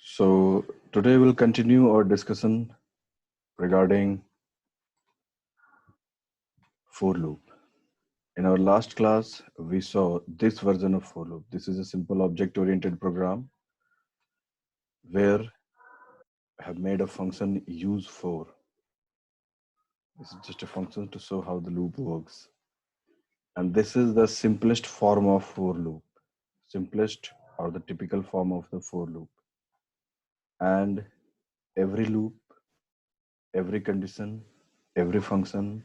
So today we'll continue our discussion regarding for loop. In our last class, we saw this version of for loop. This is a simple object-oriented program where I have made a function use for. This is just a function to show how the loop works. And this is the simplest form of for loop. Simplest or the typical form of the for loop. And every loop, every condition, every function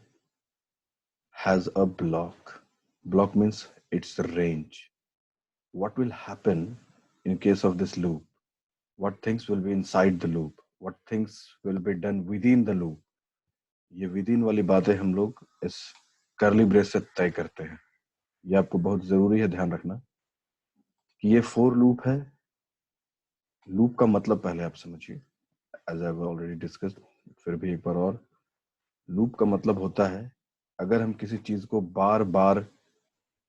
has a block. Block means it's the range. What will happen in case of this loop? What things will be inside the loop? What things will be done within the loop? ये within वाली बातें हम लोग इस curly brace से तय करते हैं. ये आपको बहुत जरूरी है ध्यान रखना कि ये for loop है. लूप का मतलब पहले आप समझिए. As I've already discussed, फिर भी एक बार और. लूप का मतलब होता है अगर हम किसी चीज को बार बार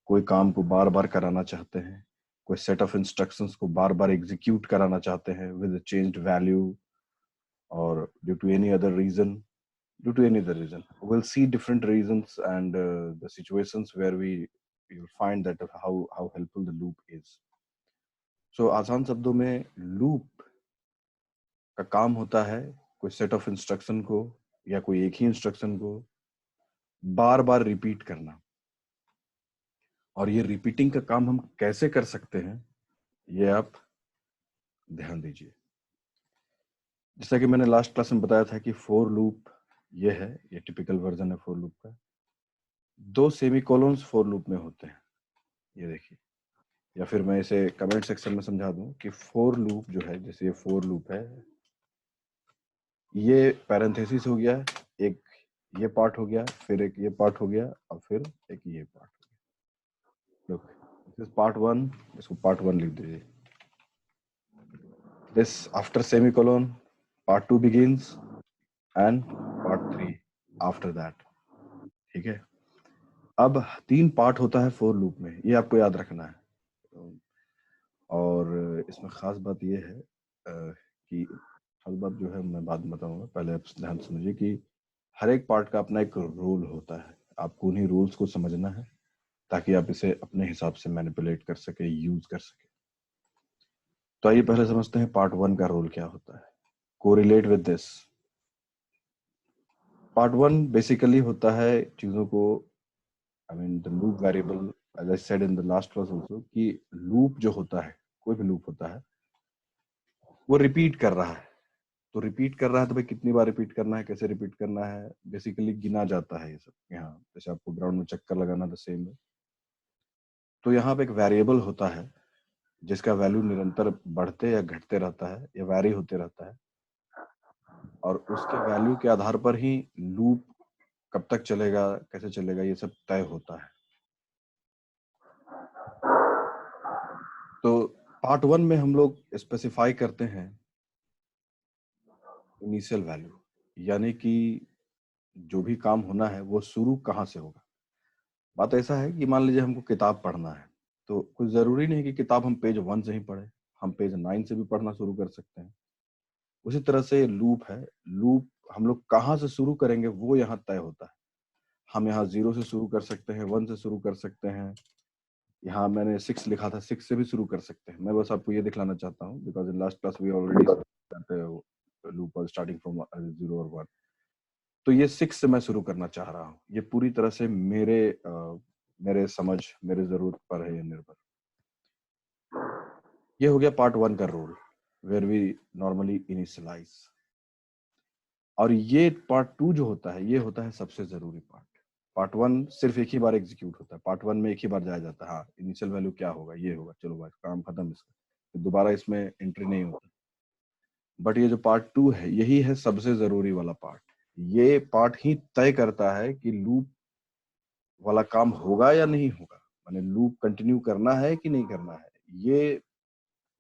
कोई काम को बार बार कराना चाहते हैं, कोई सेट ऑफ इंस्ट्रक्शंस को बार बार एग्जीक्यूट कराना चाहते हैं विद अ चेंज्ड वैल्यू और due to any other reason, we'll see different reasons and the situations where you'll find that how helpful the loop is. So आसान शब्दों में लूप का काम होता है कोई सेट ऑफ इंस्ट्रक्शन को या कोई एक ही इंस्ट्रक्शन को बार बार रिपीट करना. और ये रिपीटिंग का काम हम कैसे कर सकते हैं ये आप ध्यान दीजिए. जैसा कि मैंने लास्ट क्लास में बताया था कि फॉर लूप ये है, ये टिपिकल वर्जन है फॉर लूप का. 2 सेमीकोलन्स फॉर लूप में होते हैं, ये देखिए. या फिर मैं इसे कमेंट सेक्शन में समझा दूं कि फॉर लूप जो है, जैसे ये फॉर लूप है, ये पैरेंथेसिस हो गया, एक ये पार्ट हो गया, फिर एक ये पार्ट हो गया और फिर एक ये पार्ट हो गया. लुक, दिस इज पार्ट 1, इसको पार्ट 1 लिख दीजिए. This after semicolon part 2 begins and part 3 after that. ठीक है. अब 3 पार्ट होता है फॉर लूप में, ये आपको याद रखना है. और इसमें खास बात ये है कि खास बात जो है मैं बाद में बताऊंगा. पहले आप ध्यान समझिए कि हर एक पार्ट का अपना एक रूल होता है. आपको उन्हीं रूल्स को समझना है ताकि आप इसे अपने हिसाब से मैनिपुलेट कर सके, यूज कर सके. तो आइए पहले समझते हैं पार्ट 1 का रूल क्या होता है. Correlate with this. Part 1 basically होता है चीजों को, I mean the loop variable, as I said in the last class also, कि loop जो होता है, कोई भी loop होता है, वो रिपीट कर रहा है. तो रिपीट कर रहा है तो भाई कितनी बार रिपीट करना है, कैसे रिपीट करना है, बेसिकली गिना जाता है ये सब. यहाँ जैसे आपको ग्राउंड में चक्कर लगाना द सेम है. तो यहाँ पे एक वेरिएबल होता है जिसका वैल्यू निरंतर बढ़ते या घटते रहता है या वैरी होते रहता है. और उसके वैल्यू के आधार पर ही लूप कब तक चलेगा, कैसे चलेगा, ये सब तय होता है. तो पार्ट 1 में हम लोग स्पेसिफाई करते हैं इनिशियल वैल्यू, यानी कि जो भी काम होना है वो शुरू कहाँ से होगा. बात ऐसा है कि मान लीजिए हमको किताब पढ़ना है, तो कुछ जरूरी नहीं कि किताब हम पेज 1 से ही पढ़े, हम पेज 9 से भी पढ़ना शुरू कर सकते हैं. उसी तरह से लूप है. लूप हम लोग कहाँ से शुरू करेंगे वो यहाँ तय होता है. हम यहाँ 0 से शुरू कर सकते हैं, 1 से शुरू कर सकते हैं. यहाँ मैंने 6 लिखा था, 6 से भी शुरू कर सकते हैं. मैं बस आपको ये दिखलाना चाहता हूँ because in last class we already loop starting from 0 और 1. तो ये 6 से मैं शुरू करना चाह रहा हूँ. ये पूरी तरह से मेरे समझ, मेरे जरूरत पर है ये निर्भर. ये हो गया पार्ट 1 का rule where we normally initialize. और ये पार्ट 2 जो होता है ये होता है सबसे जरूरी पार्ट. पार्ट 1 सिर्फ एक ही बार एग्जीक्यूट होता है. पार्ट 1 में एक ही बार जाया जाता है. हाँ, इनिशियल वैल्यू क्या होगा, ये होगा, चलो भाई काम खत्म इसका, तो दोबारा इसमें एंट्री नहीं होता. बट ये जो पार्ट 2 है यही है सबसे जरूरी वाला पार्ट. ये पार्ट ही तय करता है कि लूप वाला काम होगा या नहीं होगा, माने लूप कंटिन्यू करना है कि नहीं करना है. ये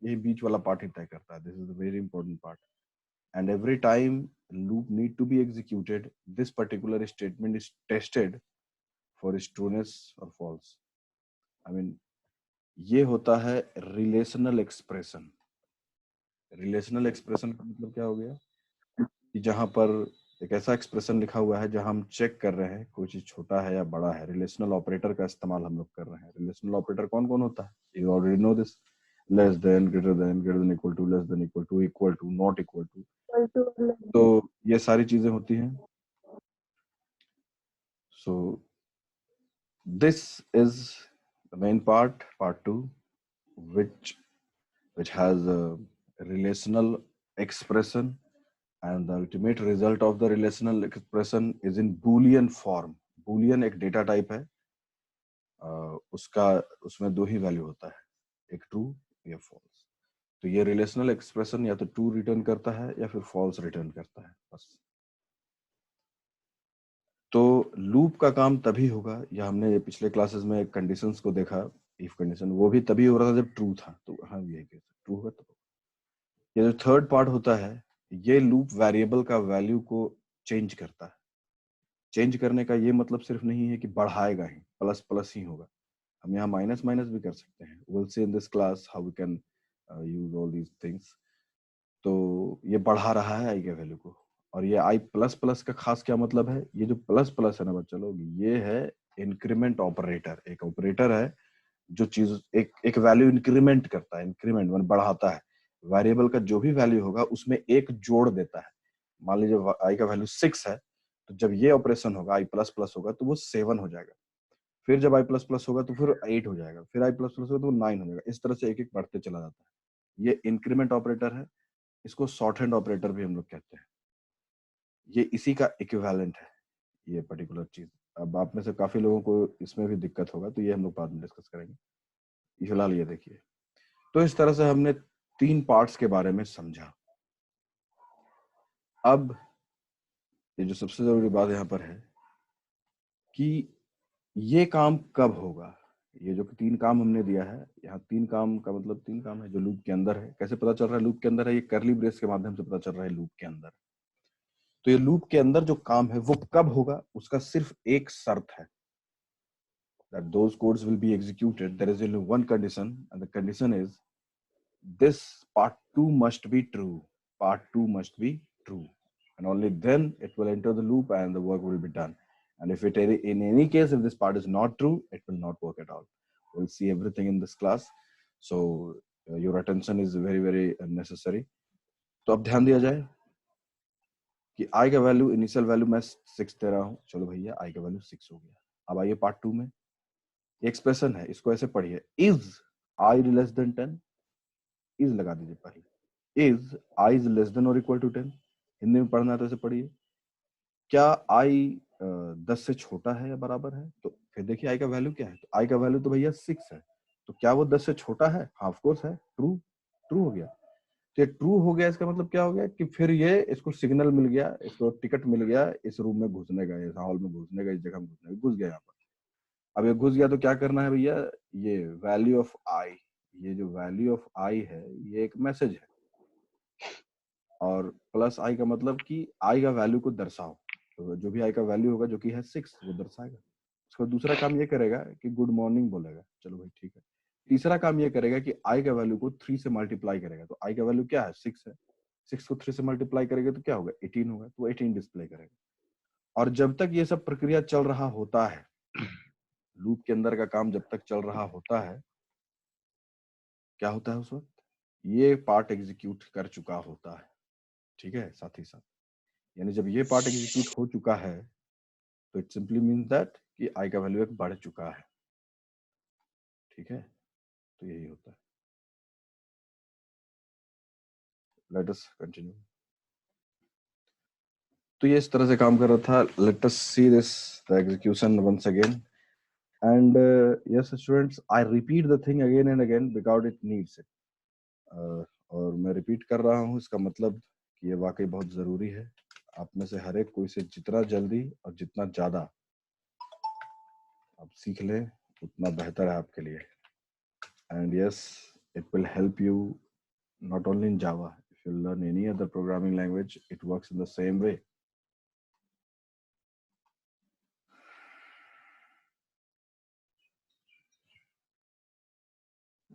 बीच वाला पार्ट ही तय करता है. This is the very important part. And every time loop need to be executed, this particular statement is tested for its trueness or false. I mean, ये होता है रिलेशनल एक्सप्रेशन। रिलेशनल एक्सप्रेशन का मतलब क्या हो गया कि जहां पर एक ऐसा एक्सप्रेशन लिखा हुआ है जहां हम चेक कर रहे हैं कोई चीज छोटा है या बड़ा है। रिलेशनल ऑपरेटर का इस्तेमाल हम लोग कर रहे हैं। रिलेशनल ऑपरेटर कौन कौन होता है? You already know this. Less than, greater than, equal to, less than, equal to, not equal to. तो ये सारी चीजें होती हैं। So this is the main part, part two, which has a relational expression, and the ultimate result of the relational expression is in boolean form. boolean एक data type है, उसका उसमें दो ही वैल्यू होता है, एक ट्रू या फॉल्स। तो ये रिलेशनल एक्सप्रेशन या तो ट्रू रिटर्न करता है या फिर फॉल्स रिटर्न करता है, बस। तो लूप का काम तभी होगा, या हमने पिछले क्लासेस में कंडीशंस को देखा, इफ कंडीशन, वो भी तभी हो रहा था जब ट्रू था। तो हाँ, ये ट्रू होगा तो। ये जो थर्ड पार्ट होता है, ये लूप वेरिएबल का वैल्यू को चेंज करता है। चेंज करने का ये मतलब सिर्फ नहीं है कि बढ़ाएगा ही, प्लस प्लस ही होगा। हम यहाँ माइनस माइनस भी कर सकते हैं। Will see in this class how we can use all these things. तो ये बढ़ा रहा है आई के वैल्यू को। और ये आई प्लस प्लस का खास क्या मतलब है? ये जो प्लस प्लस है ना बच्चा लोग, ये है इंक्रीमेंट ऑपरेटर। एक ऑपरेटर है जो चीज एक एक वैल्यू इंक्रीमेंट करता है। इंक्रीमेंट मतलब बढ़ाता है। वेरिएबल का जो भी वैल्यू होगा उसमें एक जोड़ देता है। मान लीजिए आई का वैल्यू 6 है, तो जब ये ऑपरेशन होगा, आई प्लस प्लस होगा, तो वो 7 हो जाएगा। फिर जब आई प्लस प्लस होगा तो फिर 8 हो जाएगा। फिर आई प्लस प्लस होगा तो वो 9 हो जाएगा। इस तरह से एक एक बढ़ते चला जाता है। ये इंक्रीमेंट ऑपरेटर है। इसको शॉर्ट हैंड ऑपरेटर भी हम लोग कहते हैं। ये इसी का इक्विवेलेंट है, ये पर्टिकुलर चीज। अब आप में से काफी लोगों को इसमें भी दिक्कत होगा, तो ये हम लोग बाद में डिस्कस करेंगे। फिलहाल ये देखिए। तो इस तरह से हमने 3 पार्ट्स के बारे में समझा। अब ये जो सबसे जरूरी बात यहाँ पर है कि ये काम कब होगा। ये जो 3 काम हमने दिया है, यहाँ 3 काम का मतलब 3 काम है जो लूप के अंदर है। कैसे पता चल रहा है लूप के अंदर है? ये कर्ली ब्रेस के माध्यम से पता चल रहा है लूप के अंदर। तो ये लूप के अंदर जो काम है वो कब होगा, उसका सिर्फ एक शर्त है, that those codes will be executed. There is only one condition, and the condition is this part 2 must be true. Part 2 must be true, and only then it will enter the loop and the work will be done. And if it in any case, if this part is not true, it will not work at all. We'll see everything in this class. So your attention is very very necessary. तो अब ध्यान दिया जाए कि i का value, initial value मैं 6 दे रहा हूँ। चलो भैया, i का वैल्यू 6 हो गया। अब आइए पार्ट 2 में। एक्सप्रेशन है, इसको ऐसे पढ़िए, is I less than 10। Is लगा दीजिए पहले। Is I is less then और इक्वल टू 10। हिंदी में पढ़ना है तो ऐसे पढ़िए, क्या आई 10 से छोटा है या बराबर है? तो फिर देखिए आई का वैल्यू क्या है। तो आई का वैल्यू तो भैया 6 है। तो क्या वो 10 से छोटा है? हाँ, ऑफ कोर्स है। ट्रू, ट्रू हो गया। तो ट्रू हो गया, इसका मतलब क्या हो गया कि फिर ये इसको सिग्नल मिल गया, इसको टिकट मिल गया इस रूम में घुसने का, इस हॉल में घुसने का, इस जगह में घुसने का। घुस गया यहाँ पर। अब ये घुस गया तो क्या करना है भैया? ये वैल्यू ऑफ आई, ये जो वैल्यू ऑफ आई है, ये एक मैसेज है। और प्लस आई का मतलब कि आई का वैल्यू को दर्शाओ। तो जो भी आई का वैल्यू होगा, जो कि है 6, वो दर्शाएगा। उसका दूसरा काम ये करेगा कि गुड मॉर्निंग बोलेगा। चलो भाई ठीक है। तीसरा काम ये करेगा कि आई का वैल्यू को 3 से मल्टीप्लाई करेगा। तो आई का वैल्यू क्या है? 6 है। 6 को 3 से मल्टीप्लाई करेगा तो क्या होगा? 18 होगा। तो 18 डिस्प्ले करेगा। और जब तक ये सब प्रक्रिया चल रहा होता है, लूप के अंदर का काम जब तक चल रहा होता है, क्या होता है उस वक्त? ये पार्ट एग्जीक्यूट कर चुका होता है। ठीक है, साथ ही साथ यानी जब ये पार्ट एग्जीक्यूट हो चुका है, तो इट सिंपली मीन्स दैट कि आई का वैल्यू एक बढ़ चुका है। ठीक है, तो यही होता है। Let us continue. तो ये इस तरह से काम कर रहा था। Let us see this the execution once again. And yes students, I repeat the thing again and again because it needs it. और मैं रिपीट कर रहा हूँ, इसका मतलब कि ये वाकई बहुत जरूरी है। आप में से हर एक को इसे जितना जल्दी और जितना ज्यादा आप सीख लें, उतना बेहतर है आपके लिए। And yes, it will help you not only in Java. If you learn any other programming language, it works in the same way.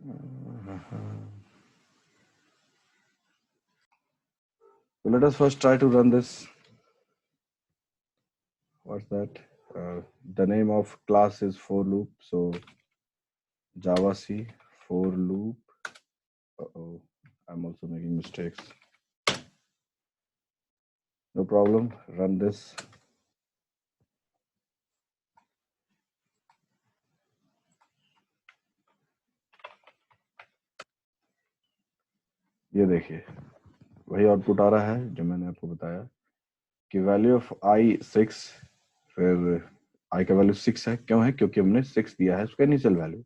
So let us first try to run this. What's that? The name of class is for loop. So Java C for loop. Uh-oh, I'm also making mistakes. No problem. Run this. ये देखिए वही output आ रहा है जो मैंने आपको बताया कि वैल्यू ऑफ आई 6, फिर आई का वैल्यू 6 है। क्यों है? क्योंकि हमने 6 दिया है उसका इनिशियल वैल्यू।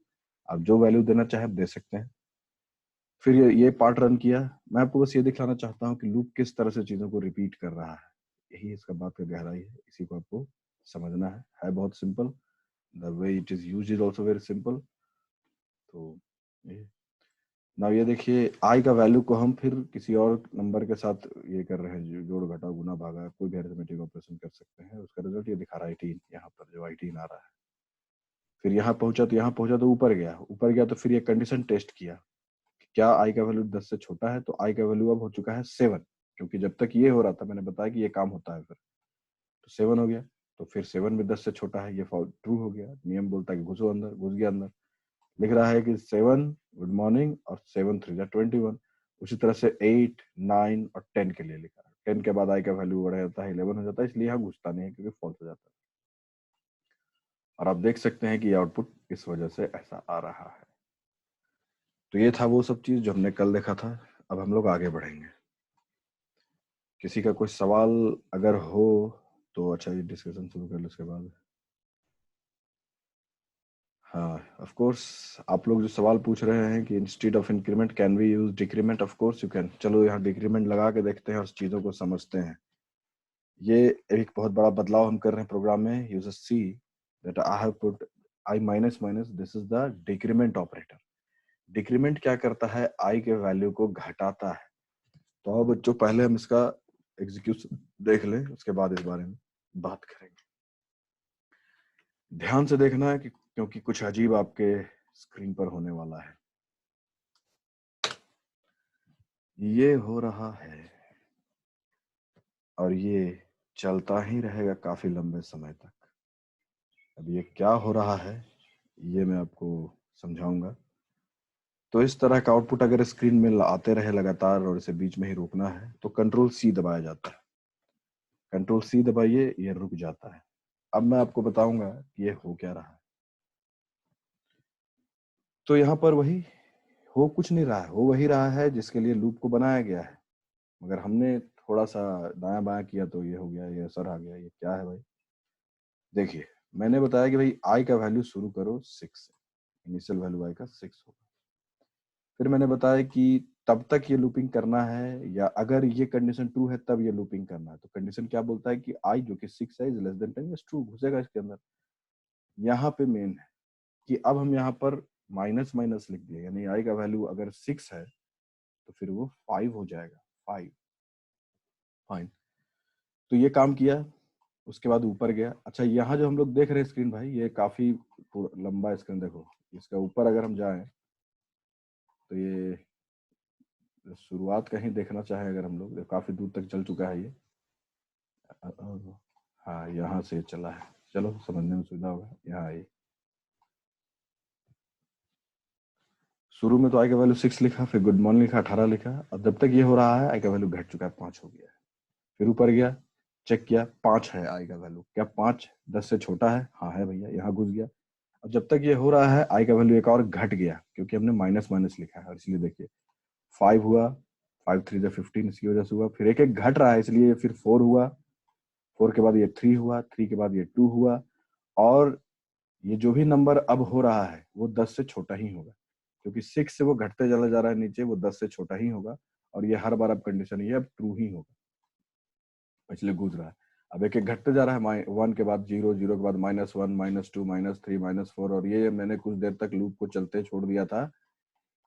आप जो वैल्यू देना चाहे आप दे सकते हैं। फिर ये पार्ट रन किया। मैं आपको बस ये दिखाना चाहता हूँ कि लूप किस तरह से चीजों को रिपीट कर रहा है। यही इसका बात का गहराई है, इसी को आपको समझना है बहुत simple. The way it is used is also very simple. तो ये ना, ये देखिए आई का वैल्यू को हम फिर किसी और नंबर के साथ ये कर रहे हैं, जो जोड़ घटाव गुना भागा कोई भी अरिथमेटिक ऑपरेशन कर सकते हैं। उसका रिजल्ट ये दिखा रहा है 18, यहाँ पर जो 18 आ रहा है। फिर यहाँ पहुंचा तो ऊपर गया तो फिर ये कंडीशन टेस्ट किया कि क्या आई का वैल्यू 10 से छोटा है। तो आई का वैल्यू अब हो चुका है 7, क्योंकि जब तक ये हो रहा था मैंने बताया कि ये काम होता है। फिर तो 7 हो गया। तो फिर 7 भी 10 से छोटा है, ये ट्रू हो गया। नियम बोलता है कि घुसो अंदर, घुस गया अंदर। लिख रहा है कि 7 गुड मॉर्निंग और 7 3 21। उसी तरह से 8 9 और 10 के लिए लिखा है। 10 के बाद आई का वैल्यू बढ़ जाता है 11 हो जाता है, इसलिए यहाँ घुसता नहीं है क्योंकि फॉल्स हो जाता है। और आप देख सकते हैं कि आउटपुट इस वजह से ऐसा आ रहा है। तो ये था वो सब चीज जो हमने कल देखा था। अब हम लोग आगे बढ़ेंगे। किसी का कोई सवाल अगर हो तो अच्छा, ये डिस्कशन शुरू कर लो उसके बाद। हाँ ऑफ कोर्स, आप लोग जो सवाल पूछ रहे हैं कि instead of increment can we use decrement, of course you can. चलो यहाँ डिक्रीमेंट लगा के देखते हैं और चीजों को समझते हैं। ये एक बहुत बड़ा बदलाव हम कर रहे हैं प्रोग्राम में। User see that I have put I minus minus, this is the decrement operator. Decrement क्या करता है? आई के वैल्यू को घटाता है। तो अब बच्चों पहले हम इसका एग्जीक्यूशन देख लें, उसके बाद इस बारे में बात करेंगे। ध्यान से देखना है कि क्योंकि कुछ अजीब आपके स्क्रीन पर होने वाला है। ये हो रहा है और ये चलता ही रहेगा काफी लंबे समय तक। अब ये क्या हो रहा है ये मैं आपको समझाऊंगा। तो इस तरह का आउटपुट अगर स्क्रीन में आते रहे लगातार और इसे बीच में ही रोकना है तो कंट्रोल सी दबाया जाता है। कंट्रोल सी दबाइए, ये रुक जाता है। अब मैं आपको बताऊंगा कि ये हो क्या रहा है। तो यहाँ पर वही हो कुछ नहीं रहा है, हो वही रहा है जिसके लिए लूप को बनाया गया है। मगर हमने थोड़ा सा दायां बायां किया तो ये हो गया, ये असर आ गया। ये क्या है भाई? देखिए मैंने बताया कि भाई आई का वैल्यू शुरू करो 6 से। इनिशियल वैल्यू आई का 6 होगा। फिर मैंने बताया कि तब तक ये लूपिंग करना है, या अगर ये कंडीशन ट्रू है तब ये लूपिंग करना है। तो कंडीशन क्या बोलता है कि आई जो कि 6 है इज लेस देन 10, ट्रू घुसेगा इसके अंदर। यहाँ पे मेन है कि अब हम यहाँ पर माइनस माइनस लिख दिए, यानी आई का वैल्यू अगर 6 है तो फिर वो 5 हो जाएगा। 5 फाइन। तो ये काम किया। उसके बाद ऊपर गया। अच्छा यहाँ जो हम लोग देख रहे हैं स्क्रीन भाई, ये काफी लंबा स्क्रीन। देखो इसका ऊपर अगर हम जाएं तो ये शुरुआत कहीं देखना चाहे अगर हम लोग, तो काफी दूर तक चल चुका है ये। हाँ यहाँ से चला है। चलो समझने में सुविधा होगा। यहाँ आई, शुरू में तो आई का वैल्यू 6 लिखा, फिर गुड मॉर्निंग लिखा, 18 लिखा। अब जब तक ये हो रहा है आई का वैल्यू घट चुका है, 5 हो गया है। फिर ऊपर गया, चेक किया, 5 है आई का वैल्यू। क्या 5 10 से छोटा है? हाँ है भैया, यहाँ घुस गया। अब जब तक ये हो रहा है आई का वैल्यू एक और घट गया, क्योंकि हमने माइनस माइनस लिखा है, और इसलिए देखिए 5 हुआ, 5 3 15, इसकी वजह से हुआ। फिर एक एक घट रहा है इसलिए फिर 4 हुआ, 4 के बाद ये 3 हुआ, 3 के बाद ये 2 हुआ। और ये जो भी नंबर अब हो रहा है वो 10 से छोटा ही होगा, क्योंकि 6 से वो घटते चला जा रहा है नीचे, वो 10 से छोटा ही होगा। और ये हर बार अब कंडीशन ये अब ट्रू ही होगा, इसलिए गूंज रहा है। अब एक एक घटते जा रहा है, 1 के बाद 0, 0 के बाद -1 -2 -3 -4, और ये मैंने कुछ देर तक लूप को चलते छोड़ दिया था,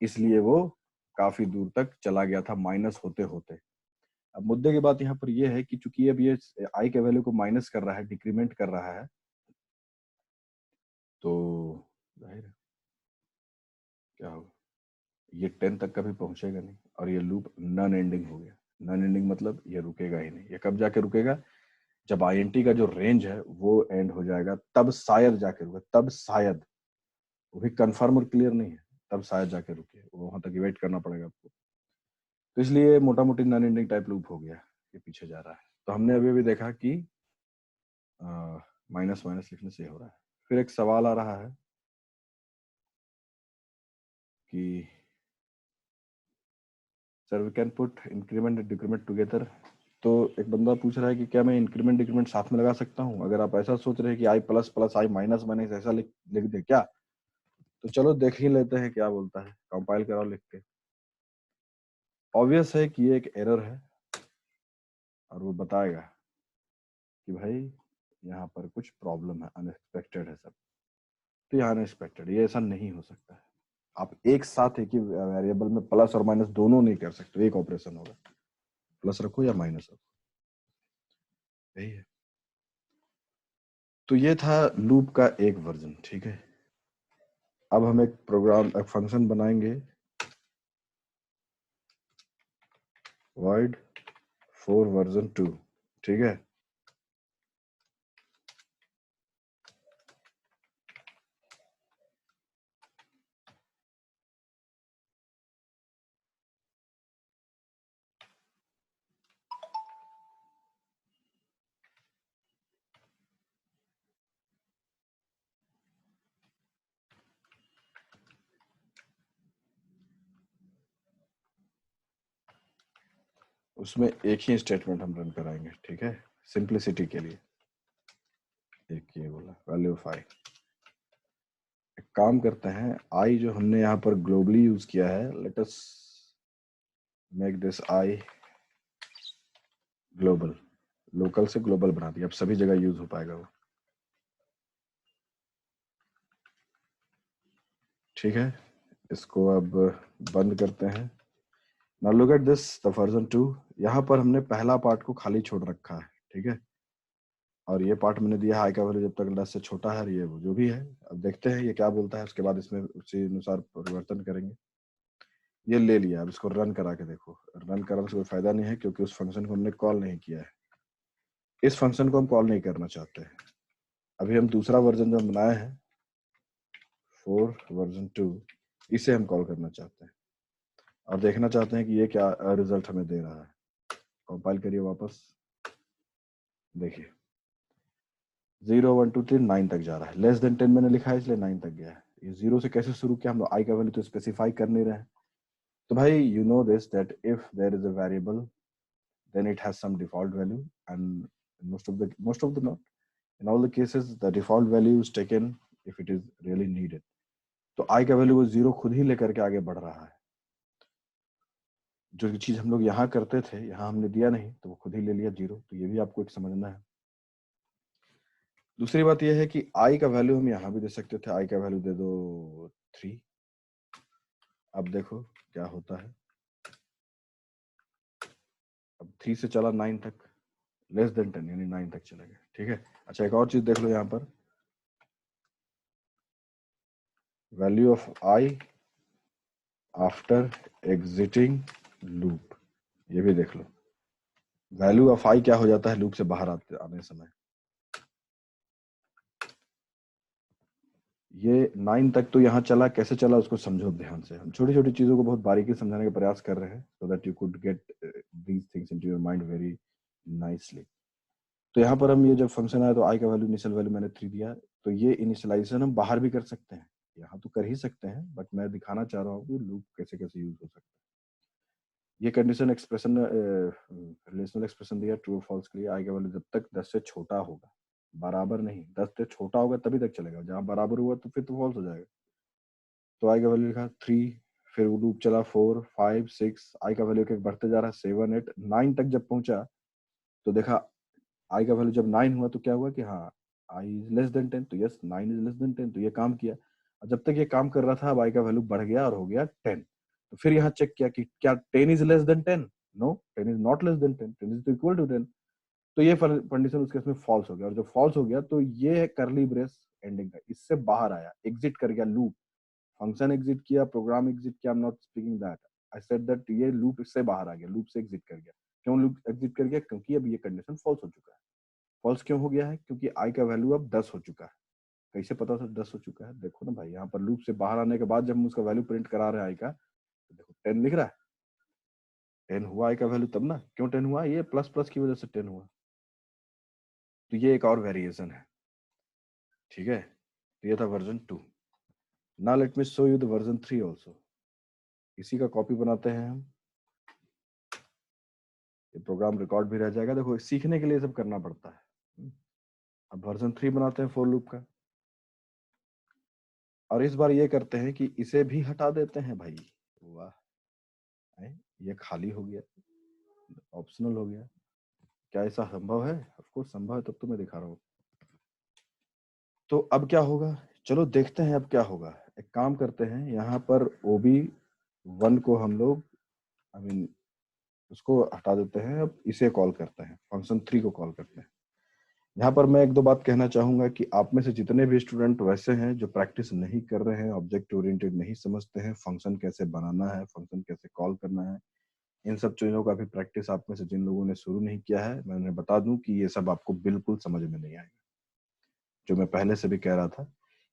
इसलिए वो काफी दूर तक चला गया था माइनस होते होते। अब मुद्दे की बात यहाँ पर यह है कि चूंकि अब ये आई के वैल्यू को माइनस कर रहा है, डिक्रीमेंट कर रहा है, तो जाहिर है क्या होगा। ये 10 तक कभी पहुंचेगा नहीं और ये लूप नॉन एंडिंग हो गया। नॉन एंडिंग मतलब ये रुकेगा ही नहीं। ये कब जाके रुकेगा? जब INT का जो रेंज है वो एंड हो जाएगा, तब शायद जाके रुके, तब शायद, वो भी कंफर्म और क्लियर नहीं है, तब शायद जाके रुके, वो वहां तक वेट करना पड़ेगा आपको। तो इसलिए मोटा मोटी नॉन एंडिंग टाइप लूप हो गया, ये पीछे जा रहा है। तो हमने अभी भी देखा कि माइनस माइनस लिखने से हो रहा है। फिर एक सवाल आ रहा है कि sir we can put increment and decrement together. तो एक बंदा पूछ रहा है कि क्या मैं इंक्रीमेंट डिक्रीमेंट साथ में लगा सकता हूँ? अगर आप ऐसा सोच रहे हैं कि आई प्लस प्लस आई माइनस माइनस ऐसा लिख लिख दे क्या, तो चलो देख ही लेते हैं क्या बोलता है। कंपाइल कराओ लिख के। ऑब्वियस है कि ये एक एरर है और वो बताएगा कि भाई यहाँ पर कुछ प्रॉब्लम है, अनएक्सपेक्टेड है सब। तो यहाँ अनएक्सपेक्टेड, ये ऐसा नहीं हो सकता है। आप एक साथ एक ही वेरिएबल में प्लस और माइनस दोनों नहीं कर सकते, एक ऑपरेशन होगा, प्लस रखो या माइनस रखो, यही है। तो ये था लूप का एक वर्जन, ठीक है। अब हम एक प्रोग्राम, एक फंक्शन बनाएंगे, void for वर्जन 2, ठीक है। उसमें एक ही स्टेटमेंट हम रन कराएंगे, ठीक है, सिंप्लिसिटी के लिए। एक ये बोला वैल्यू ऑफ आई। एक काम करते हैं, आई जो हमने यहाँ पर ग्लोबली यूज किया है, let us make this I global. Local से ग्लोबल बना दिया, अब सभी जगह यूज हो पाएगा वो, ठीक है। इसको अब बंद करते हैं। Now look at this, the version 2। यहाँ पर हमने पहला पार्ट को खाली छोड़ रखा है, ठीक है। और ये पार्ट मैंने दिया है आई का वैल्यू जब तक 10 से छोटा है, ये वो जो भी है। अब देखते हैं ये क्या बोलता है, उसके बाद इसमें उसी अनुसार परिवर्तन करेंगे। ये ले लिया, अब इसको रन करा के देखो। रन कराने से कोई फायदा नहीं है क्योंकि उस फंक्शन को हमने कॉल नहीं किया है, इस फंक्शन को हम कॉल नहीं करना चाहते हैं। अभी हम दूसरा वर्जन जो हम बनाए हैं, 4 वर्जन 2, इसे हम कॉल करना चाहते हैं और देखना चाहते हैं कि ये क्या रिजल्ट हमें दे रहा है। कंपाइल करिए वापस, देखिए 0 1 2 3 9 तक जा रहा है। लेस देन 10 मैंने लिखा है इसलिए 9 तक गया है। ये 0 से कैसे शुरू किया? हम लोग आई का वैल्यू तो स्पेसिफाई कर नहीं रहे हैं। तो भाई you know this that if there is a variable then it has some default value, and most of the not in all the cases the default value is taken if it is really needed. तो i का value वो 0 खुद ही लेकर के आगे बढ़ रहा है। जो चीज हम लोग यहाँ करते थे, यहाँ हमने दिया नहीं तो वो खुद ही ले लिया 0। तो ये भी आपको एक समझना है। दूसरी बात यह है कि i का वैल्यू हम यहाँ भी दे सकते थे, i का वैल्यू दे दो 3। अब देखो क्या होता है। अब 3 से चला 9 तक, लेस देन 10 यानी 9 तक चलेगा, ठीक है। अच्छा एक और चीज देख लो यहाँ पर, value of I after exiting loop, ये भी देख लो। वैल्यू ऑफ आई क्या हो जाता है लूप से बाहर आने समय। ये 9 तक तो यहाँ चला, कैसे चला उसको समझो ध्यान से। हम छोटी छोटी चीजों को बहुत बारीकी समझाने का प्रयास कर रहे हैं so that you could get these things into your mind very nicely. तो यहाँ पर हम ये जब फंक्शन आया तो आई का वैल्यू, इनिशियल वैल्यू मैंने 3 दिया। तो ये इनिशियलाइजेशन हम बाहर भी कर सकते हैं, यहाँ तो कर ही सकते हैं, बट मैं दिखाना चाह रहा हूँ कि लूप कैसे कैसे यूज हो सकता है। ये कंडीशन एक्सप्रेशन, रिलेशनल एक्सप्रेशन दिया ट्रू और फॉल्स के लिए। आई का वैल्यू जब तक 10 से छोटा होगा, बराबर नहीं, 10 से छोटा होगा तभी तक चलेगा, जहां बराबर हुआ तो फिर तो फॉल्स हो जाएगा। तो आई का वैल्यू लिखा 3, फिर वो लूप चला 4 5 6, आई का वैल्यू एक बढ़ते जा रहा है 7 8 9 तक जब पहुंचा तो देखा आई का वैल्यू जब 9 हुआ तो क्या हुआ कि हाँ आई इज लेस देन 10, तो यस 9 इज लेस देन 10, तो ये काम किया। और जब तक ये काम कर रहा था अब आई का वैल्यू बढ़ गया और हो गया 10। तो फिर यहाँ चेक किया कि क्या 10 is less than 10? No, 10 is not less than 10, 10 is equal to 10। तो ये कंडीशन उसके इसमें फॉल्स हो गया, और जब फॉल्स हो गया तो ये करली ब्रेस एंडिंग का इससे बाहर आया, एग्जिट कर गया लूप, फंक्शन एग्जिट किया, प्रोग्राम एग्जिट किया, I am not speaking that. I said that ये लूप से बाहर आ गया, लूप से एग्जिट कर गया। क्यों लूप एग्जिट कर गया? क्योंकि अब ये कंडीशन फॉल्स हो चुका है। फॉल्स क्यों हो गया है? क्योंकि आई का वैल्यू अब 10 हो चुका है। कैसे पता था 10 हो चुका है? देखो ना भाई, यहाँ पर लूप से बाहर आने के बाद जब हम उसका वैल्यू प्रिंट करा रहे हैं आई का, तो देखो 10 लिख रहा है। 10 हुआ आई का वैल्यू तब ना। क्यों 10 हुआ? ये प्लस प्लस की वजह से 10 हुआ। तो ये एक और वेरिएशन है, ठीक है। तो ये था version 2। Now let me show you the version 3 also. इसी का कॉपी बनाते हैं हम। ये प्रोग्राम रिकॉर्ड भी रह जाएगा। देखो सीखने के लिए सब करना पड़ता है। अब वर्जन 3 बनाते हैं फॉर लूप का, और इस बार ये करते हैं कि इसे भी हटा देते हैं भाई। वाह, ये खाली हो गया, ऑप्शनल हो गया। क्या ऐसा संभव है? ऑफ कोर्स संभव है, तब तो मैं दिखा रहा हूँ। तो अब क्या होगा? चलो देखते हैं अब क्या होगा। एक काम करते हैं, यहाँ पर OB1 को हम लोग आई मीन उसको हटा देते हैं। अब इसे कॉल करते हैं, फंक्शन 3 को कॉल करते हैं। यहाँ पर मैं एक दो बात कहना चाहूंगा कि आप में से जितने भी स्टूडेंट वैसे हैं जो प्रैक्टिस नहीं कर रहे हैं, ऑब्जेक्ट ओरिएंटेड नहीं समझते हैं, फंक्शन कैसे बनाना है, फंक्शन कैसे कॉल करना है, इन सब चीजों का भी प्रैक्टिस आप में से जिन लोगों ने शुरू नहीं किया है, मैं उन्हें बता दूं कि ये सब आपको बिल्कुल समझ में नहीं आएगा। जो मैं पहले से भी कह रहा था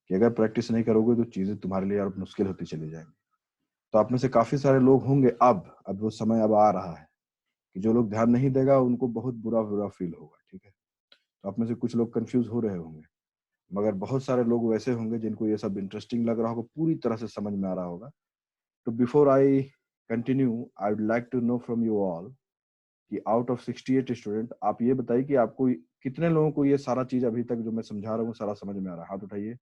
कि अगर प्रैक्टिस नहीं करोगे तो चीजें तुम्हारे लिए और मुश्किल होती चली जाएंगी। तो आप में से काफी सारे लोग होंगे, अब वो समय अब आ रहा है कि जो लोग ध्यान नहीं देगा उनको बहुत बुरा बुरा फील होगा, ठीक है। तो आप में से कुछ लोग कंफ्यूज हो रहे होंगे, मगर बहुत सारे लोग वैसे होंगे जिनको ये सब इंटरेस्टिंग लग रहा होगा, पूरी तरह से समझ में आ रहा होगा। तो before I continue, I would like to know from you all कि आउट ऑफ 68 स्टूडेंट, आप ये बताइए कि आपको कितने लोगों को ये सारा चीज अभी तक जो मैं समझा रहा हूँ सारा समझ में आ रहा है? हाथ उठाइए।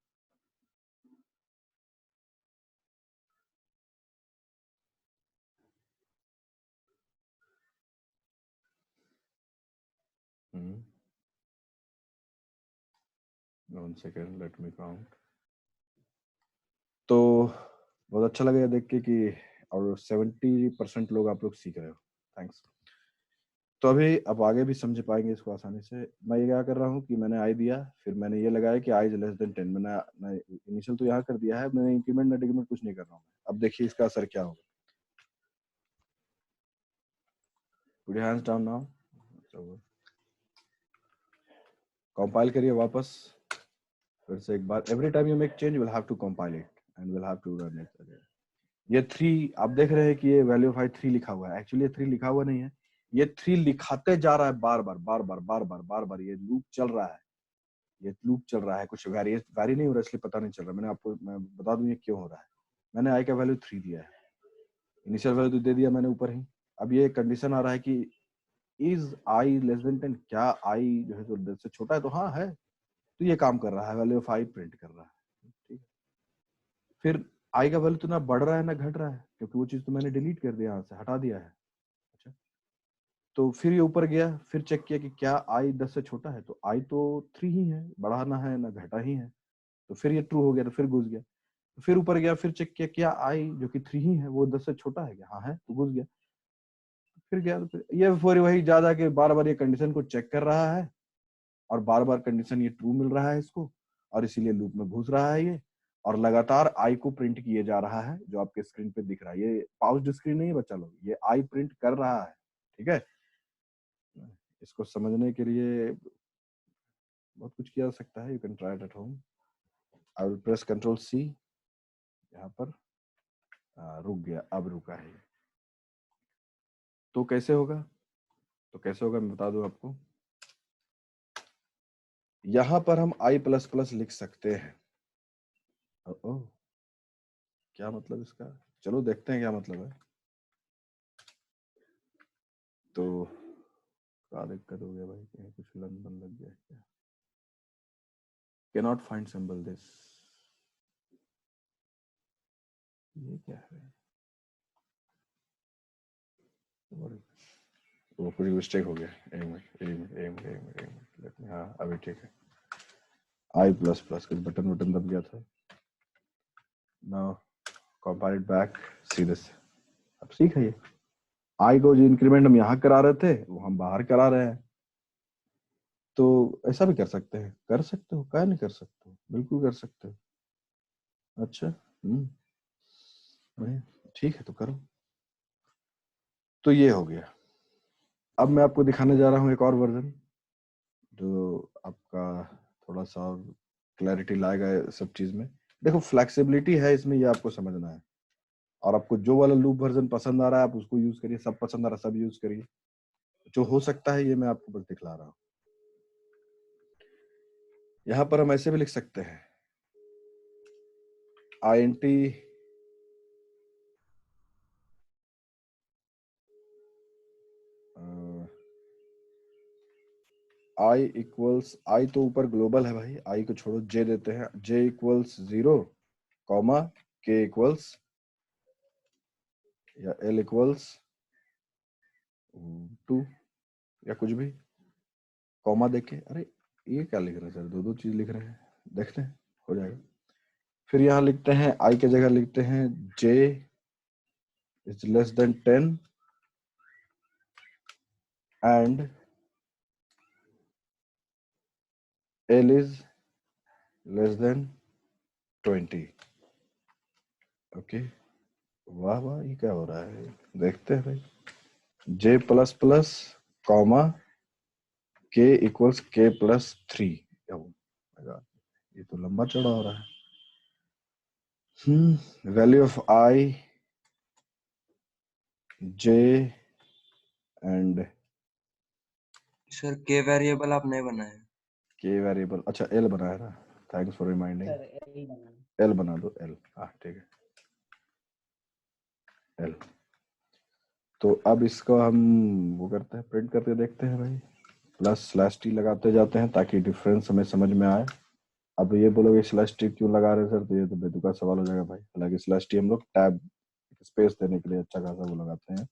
One second, let me count. तो बहुत अच्छा लगा ये देख के कि और 70% लोग आप लोग सीख रहे हो। थैंक्स। तो अभी अब आगे भी समझ पाएंगे इसको आसानी से। मैं ये क्या कर रहा हूँ कि मैंने आई दिया, फिर मैंने ये लगाया कि आई लेस देन 10। मैंने इनिशियल तो यहाँ कर दिया है, मैंने इंक्रीमेंट ना डिक्रीमेंट कुछ नहीं कर रहा हूँ। अब देखिए इसका असर क्या होगा। Put your hands down now. Compile करिए वापस फिर से एक बार। Every time you make change will have to compile it and will have to run it again. ये 3 आप देख रहे हैं कि ये वैल्यू ऑफ आई 3 लिखा हुआ है। एक्चुअली ये 3 लिखा हुआ नहीं है, ये 3 लिखाते जा रहा है बार बार बार बार बार बार बार बार। ये लूप चल रहा है, ये लूप चल रहा है। कुछ वैरी नहीं हो रहा इसलिए पता नहीं चल रहा। मैं बता दूं ये क्यों हो रहा है। मैंने आई का वैल्यू 3 दिया है, इनिशियल वैल्यू तो दे दिया मैंने ऊपर ही। अब ये कंडीशन आ रहा है कि इज आई लेस देन 10, क्या आई जो है तो 10 से छोटा है? तो हाँ है। तो ये काम कर रहा है, वैल्यू ऑफ आई प्रिंट कर रहा है, ठीक है। फिर आई का वैल्यू तो ना बढ़ रहा है ना घट रहा है, क्योंकि वो चीज तो मैंने डिलीट कर दिया, यहाँ से हटा दिया है। अच्छा, तो फिर ये ऊपर गया, फिर चेक किया कि क्या आई 10 से छोटा है? तो आई तो 3 ही है, बढ़ा ना है ना घटा ही है। तो फिर ये ट्रू हो गया, तो फिर घुस गया। तो फिर ऊपर गया, फिर चेक किया क्या आई जो कि 3 ही है वो 10 से छोटा है क्या? हाँ है, तो घुस गया। फिर गया, तो फिर ये फिर वही ज्यादा कि बार बार ये कंडीशन को चेक कर रहा है, और बार बार कंडीशन ये ट्रू मिल रहा है इसको, और इसीलिए लूप में घुस रहा है ये, और लगातार आई को प्रिंट किए जा रहा है जो आपके स्क्रीन पे दिख रहा है। ये पाउज्ड स्क्रीन नहीं है बच्चा लोग, ये आई प्रिंट कर रहा है, ठीक है। इसको समझने के लिए बहुत कुछ किया जा सकता है। You can try it at home. I will press Ctrl+C। यहाँ पर रुक गया, अब रुका है। तो कैसे होगा? तो कैसे होगा मैं बता दूं आपको। यहाँ पर हम I++ लिख सकते हैं। ओह, क्या मतलब इसका? चलो देखते हैं क्या मतलब है। तो क्या दिक्कत हो गया भाई? कहीं कुछ लन बन लग गया क्या? कैनॉट फाइंड सिंबल दिस, ये क्या है? और वो कुछ मिस्टेक हो गया। एक मिनट एक मिनट एक मिनट एक मिनट एक मिनट, लेट मी, हाँ अभी ठीक है। I++ कुछ बटन बटन दब गया था। Now compile it back, see this. अब सीख है ये। आई को जो इंक्रीमेंट हम यहाँ करा रहे थे वो हम बाहर करा रहे हैं। तो ऐसा भी कर सकते हैं। कर सकते हो, क्या नहीं कर सकते हो, बिल्कुल कर सकते हो। अच्छा, ठीक है तो करो। तो ये हो गया। अब मैं आपको दिखाने जा रहा हूँ एक और वर्जन जो आपका थोड़ा सा और क्लैरिटी लाएगा सब चीज में। देखो फ्लेक्सिबिलिटी है इसमें, ये आपको समझना है। और आपको जो वाला लूप वर्जन पसंद आ रहा है आप उसको यूज करिए, सब पसंद आ रहा है सब यूज करिए। जो हो सकता है ये मैं आपको बस दिखला रहा हूँ। यहाँ पर हम ऐसे भी लिख सकते हैं INT I इक्वल्स, I तो ऊपर ग्लोबल है भाई, I को छोड़ो, J देते हैं, J equals 0 comma K equals या L इक्वल्स 2 या कुछ भी, कॉमा देके। अरे ये क्या लिख रहे हैं सर, दो दो चीज लिख रहे हैं। देखते हैं हो जाएगा। फिर यहाँ लिखते हैं I के जगह लिखते हैं J is less than 10 and L is less then 20। Okay, वाह वाह, ये क्या हो रहा है, देखते हैं भाई। J plus plus comma K equals K plus 3। ये तो लंबा चौड़ा हो रहा है। Value of I J and sir के वेरिएबल आपने बनाया? K वेरिएबल, अच्छा L बनाया ना, थैंक्स फॉर रिमाइंडिंग। L बना दो, L, हाँ ठीक है L। तो अब इसको हम वो करते हैं, प्रिंट करके देखते हैं भाई। प्लस स्लैश टी लगाते जाते हैं ताकि डिफरेंस हमें समझ में आए। अब ये बोलोगे स्लैश टी क्यों लगा रहे सर, तो ये तो बेतुका सवाल हो जाएगा भाई। हालांकि स्लैश टी हम लोग टैब स्पेस देने के लिए अच्छा खासा वो लगाते हैं,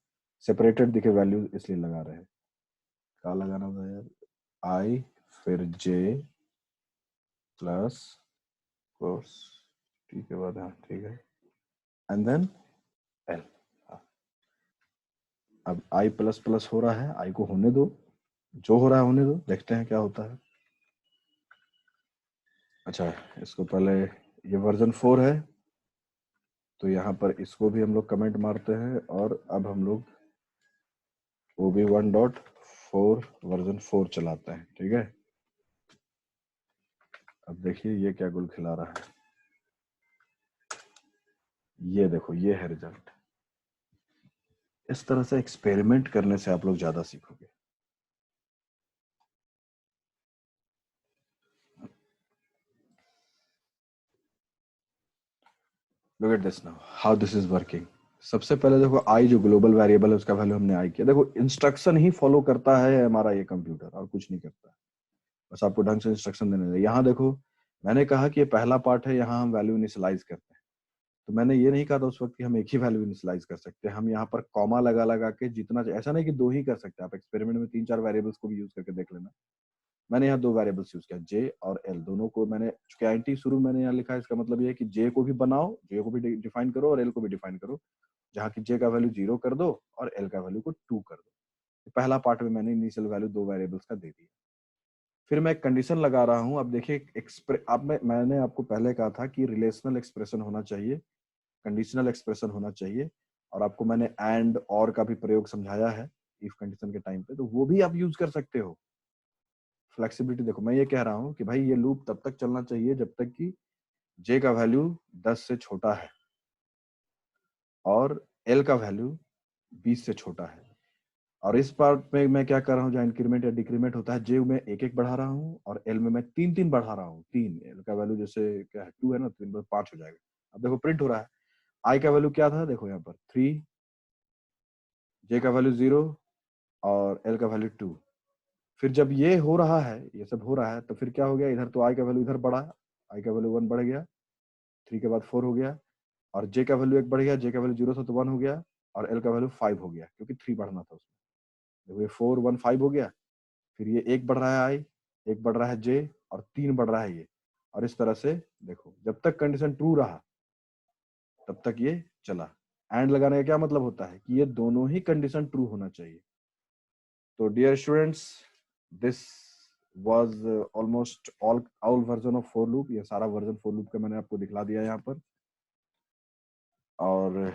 सेपरेटेड दिखे वैल्यू इसलिए लगा रहे हैं। क्या लगाना था यार, I फिर J प्लस कोर्स टी के बाद, हाँ ठीक है, एंड देन L। अब I प्लस प्लस हो रहा है, I को होने दो, जो हो रहा है होने दो, देखते हैं क्या होता है। अच्छा, इसको पहले, ये वर्जन 4 है तो यहाँ पर इसको भी हम लोग कमेंट मारते हैं और अब हम लोग OB1.4 वर्जन 4 चलाते हैं, ठीक है। अब देखिए ये क्या गुल खिला रहा है, ये देखो ये है रिजल्ट। इस तरह से एक्सपेरिमेंट करने से आप लोग ज्यादा सीखोगे। Look at this now how this is working. सबसे पहले देखो आई जो ग्लोबल वेरिएबल है उसका वैल्यू हमने आई किया। देखो इंस्ट्रक्शन ही फॉलो करता है हमारा ये कंप्यूटर, और कुछ नहीं करता है, बस आपको ढंग से इंस्ट्रक्शन देने दे। यहाँ देखो मैंने कहा कि ये पहला पार्ट है, यहाँ हम वैल्यू इनिशियलाइज करते हैं। तो मैंने ये नहीं कहा था उस वक्त कि हम एक ही वैल्यू इनिशियलाइज कर सकते हैं। हम यहाँ पर कॉमा लगा लगा के जितना, ऐसा नहीं कि दो ही कर सकते, आप एक्सपेरिमेंट में 3-4 वेरिएबल्स को भी यूज करके देख लेना। मैंने यहाँ 2 वेरिएबल्स यूज किया, J और L दोनों को मैंने, चूंकि आईएनटी शुरू मैंने यहाँ लिखा है, इसका मतलब ये है कि J को भी बनाओ, J को भी डिफाइन करो और L को भी डिफाइन करो, जहाँ की J का वैल्यू 0 कर दो और L का वैल्यू को 2 कर दो। पहला पार्ट में मैंने इनिशियल वैल्यू 2 वेरिएबल्स का दे दिया। फिर मैं एक कंडीशन लगा रहा हूँ। अब देखिए अब मैंने आपको पहले कहा था कि रिलेशनल एक्सप्रेशन होना चाहिए, कंडीशनल एक्सप्रेशन होना चाहिए, और आपको मैंने एंड और का भी प्रयोग समझाया है इफ कंडीशन के टाइम पे, तो वो भी आप यूज कर सकते हो। फ्लेक्सिबिलिटी देखो, मैं ये कह रहा हूँ कि भाई ये लूप तब तक चलना चाहिए जब तक कि J का वैल्यू 10 से छोटा है और L का वैल्यू 20 से छोटा है। और इस पार्ट में मैं क्या कर रहा हूँ, जहाँ इंक्रीमेंट या डिक्रीमेंट होता है, J में 1-1 बढ़ा रहा हूँ और L में मैं 3-3 बढ़ा रहा हूँ। 3 L का वैल्यू जैसे क्या है 2 है ना, 3 5 हो जाएगा। अब देखो प्रिंट हो रहा है, I का वैल्यू क्या था, देखो यहाँ पर 3, J का वैल्यू 0 और L का वैल्यू 2। फिर जब ये हो रहा है, ये सब हो रहा है, तो फिर क्या हो गया, इधर तो I का वैल्यू इधर बढ़ा, I का वैल्यू 1 बढ़ गया, 3 के बाद 4 हो गया, और J का वैल्यू 1 बढ़ गया, J का वैल्यू 0 था तो 1 हो गया, और L का वैल्यू 5 हो गया क्योंकि 3 बढ़ना था उसमें। देखो ये 4 1 5 हो गया। फिर ये 1 बढ़ रहा है I, 1 बढ़ रहा है J, और 3 बढ़ रहा है ये। और इस तरह से देखो जब तक कंडीशन ट्रू रहा तब तक ये चला। एंड लगाने का क्या मतलब होता है कि ये दोनों ही कंडीशन ट्रू होना चाहिए। तो dear students, this was almost all version of for loop. ये सारा वर्जन फॉर लूप का मैंने आपको दिखला दिया यहाँ पर। और